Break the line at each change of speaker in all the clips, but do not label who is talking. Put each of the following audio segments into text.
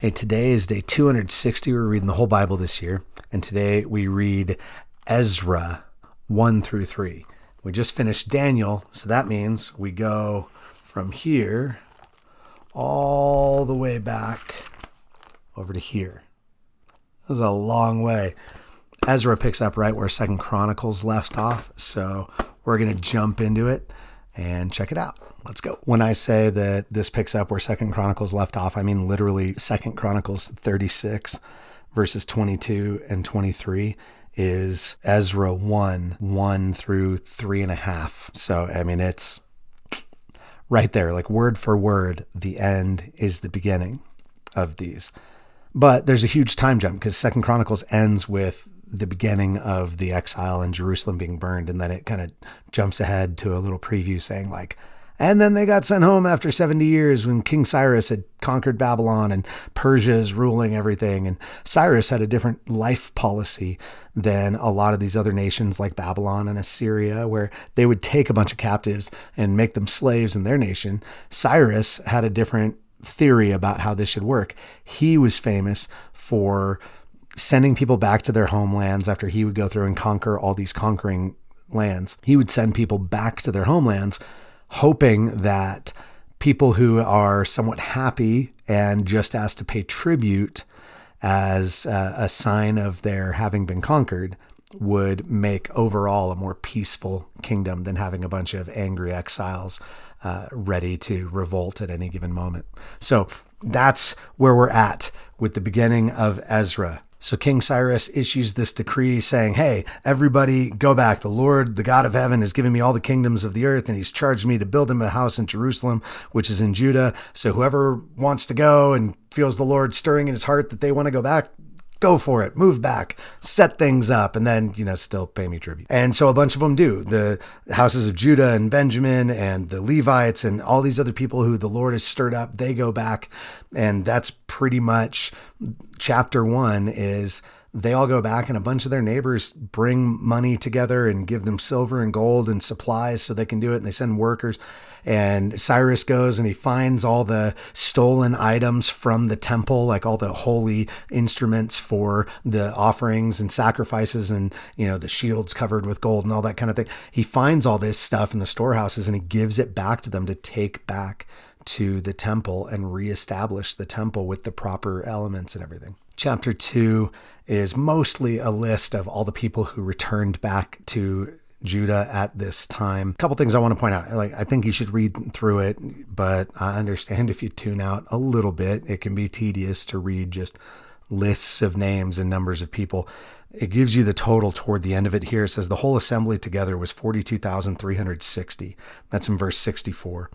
Hey, today is day 260. We're reading the whole Bible this year. And today we read Ezra 1 through 3. We just finished Daniel, so that means we go from here all the way back over to here. That was a long way. Ezra picks up right where 2 Chronicles left off, so we're going to jump into it and check it out. Let's go. When I say that this picks up where 2 Chronicles left off, I mean literally 2 Chronicles 36 verses 22 and 23 is Ezra 1 through 3.5. So, I mean, it's right there, like word for word, the end is the beginning of these. But there's a huge time jump because 2 Chronicles ends with the beginning of the exile in Jerusalem being burned. And then it kind of jumps ahead to a little preview saying like, and then they got sent home after 70 years when King Cyrus had conquered Babylon and Persia is ruling everything. And Cyrus had a different life policy than a lot of these other nations like Babylon and Assyria, where they would take a bunch of captives and make them slaves in their nation. Cyrus had a different theory about how this should work. He was famous for sending people back to their homelands after he would go through and conquer all these conquering lands. He would send people back to their homelands, hoping that people who are somewhat happy and just asked to pay tribute as a sign of their having been conquered would make overall a more peaceful kingdom than having a bunch of angry exiles ready to revolt at any given moment. So that's where we're at with the beginning of Ezra. So King Cyrus issues this decree saying, hey, everybody go back. The Lord, the God of heaven, has given me all the kingdoms of the earth, and he's charged me to build him a house in Jerusalem, which is in Judah. So whoever wants to go and feels the Lord stirring in his heart that they want to go back, go for it, move back, set things up, and then, still pay me tribute. And so a bunch of them do. The houses of Judah and Benjamin and the Levites and all these other people who the Lord has stirred up, they go back. And that's pretty much chapter 1 is they all go back and a bunch of their neighbors bring money together and give them silver and gold and supplies so they can do it. And they send workers. And Cyrus goes and he finds all the stolen items from the temple, like all the holy instruments for the offerings and sacrifices and, the shields covered with gold and all that kind of thing. He finds all this stuff in the storehouses and he gives it back to them to take back to the temple and reestablish the temple with the proper elements and everything. Chapter 2 is mostly a list of all the people who returned back to Judah at this time. A couple things I want to point out. I think you should read through it, but I understand if you tune out a little bit, it can be tedious to read just lists of names and numbers of people. It gives you the total toward the end of it here. It says the whole assembly together was 42,360. That's in verse 64.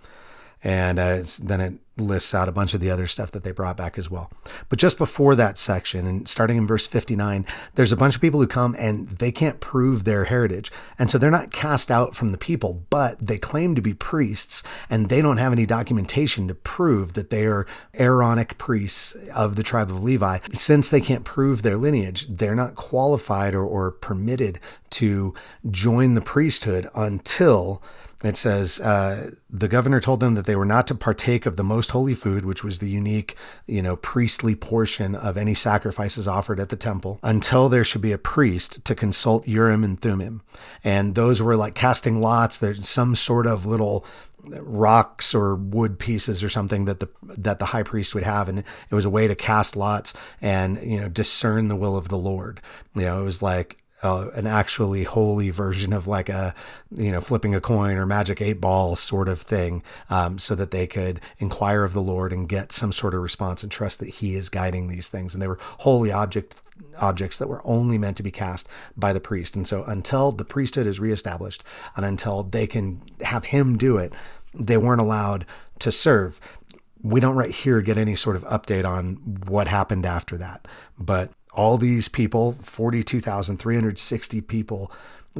And then it lists out a bunch of the other stuff that they brought back as well. But just before that section, and starting in verse 59, there's a bunch of people who come and they can't prove their heritage. And so they're not cast out from the people, but they claim to be priests and they don't have any documentation to prove that they are Aaronic priests of the tribe of Levi. Since they can't prove their lineage, they're not qualified or permitted to join the priesthood until it says, the governor told them that they were not to partake of the most holy food, which was the unique, priestly portion of any sacrifices offered at the temple, until there should be a priest to consult Urim and Thummim. And those were like casting lots. There's some sort of little rocks or wood pieces or something that the high priest would have. And it was a way to cast lots and, discern the will of the Lord. It was like, an actually holy version of like a, flipping a coin or magic 8-ball sort of thing, so that they could inquire of the Lord and get some sort of response and trust that he is guiding these things. And they were holy objects that were only meant to be cast by the priest. And so until the priesthood is reestablished and until they can have him do it, they weren't allowed to serve. We don't right here get any sort of update on what happened after that, but all these people, 42,360 people,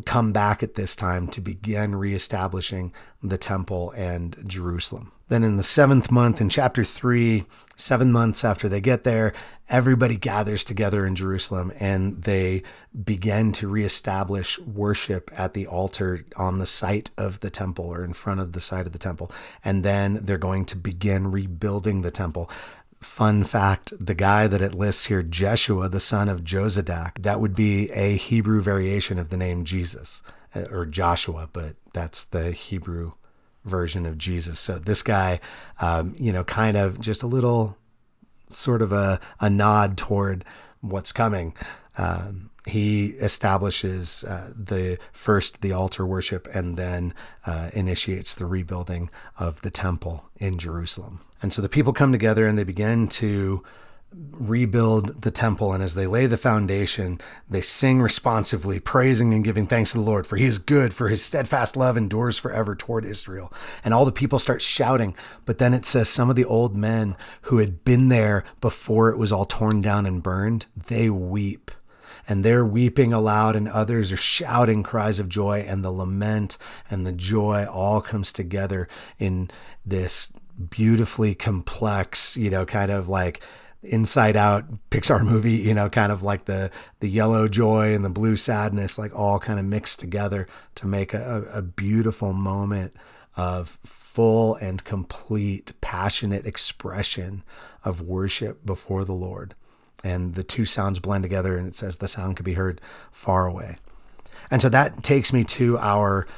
come back at this time to begin reestablishing the temple and Jerusalem. Then in the 7th month, in chapter 3, 7 months after they get there, everybody gathers together in Jerusalem and they begin to reestablish worship at the altar on the site of the temple or in front of the site of the temple. And then they're going to begin rebuilding the temple. Fun fact, the guy that it lists here, Jeshua, the son of Jozadak, that would be a Hebrew variation of the name Jesus, or Joshua, but that's the Hebrew version of Jesus. So this guy, kind of just a little sort of a nod toward what's coming. He establishes the altar worship and then initiates the rebuilding of the temple in Jerusalem. And so the people come together and they begin to rebuild the temple. And as they lay the foundation, they sing responsively, praising and giving thanks to the Lord, for he is good, for his steadfast love endures forever toward Israel. And all the people start shouting. But then it says some of the old men who had been there before it was all torn down and burned, they weep. And they're weeping aloud, and others are shouting cries of joy, and the lament and the joy all comes together in this beautifully complex, kind of like Inside Out Pixar movie, kind of like the yellow joy and the blue sadness, like all kind of mixed together to make a beautiful moment of full and complete passionate expression of worship before the Lord. And the two sounds blend together, and it says the sound could be heard far away. And so that takes me to our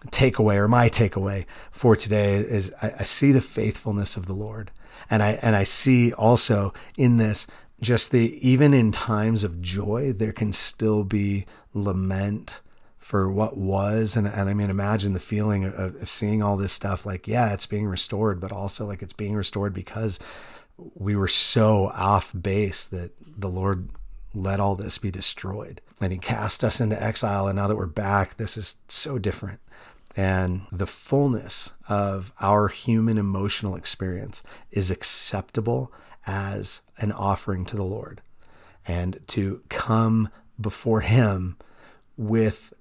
takeaway, or my takeaway for today is I see the faithfulness of the Lord. And I see also in this, just even in times of joy, there can still be lament for what was. And I mean, imagine the feeling of seeing all this stuff, like, yeah, it's being restored, but also like it's being restored because we were so off base that the Lord let all this be destroyed. And he cast us into exile. And now that we're back, this is so different. And the fullness of our human emotional experience is acceptable as an offering to the Lord. And to come before him with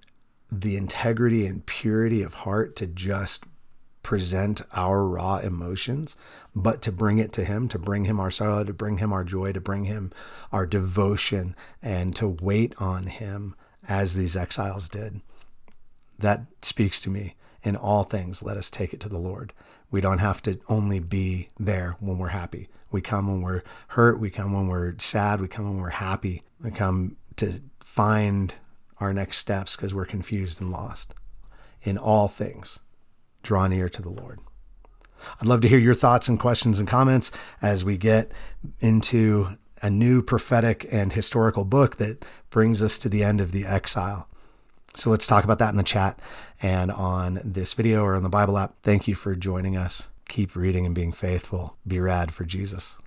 the integrity and purity of heart to just present our raw emotions, but to bring it to him, to bring him our sorrow, to bring him our joy, to bring him our devotion, and to wait on him as these exiles did. That speaks to me. In all things, let us take it to the Lord. We don't have to only be there when we're happy. We come when we're hurt. We come when we're sad. We come when we're happy. We come to find our next steps because we're confused and lost. In all things, draw near to the Lord. I'd love to hear your thoughts and questions and comments as we get into a new prophetic and historical book that brings us to the end of the exile. So let's talk about that in the chat and on this video or on the Bible app. Thank you for joining us. Keep reading and being faithful. Be rad for Jesus.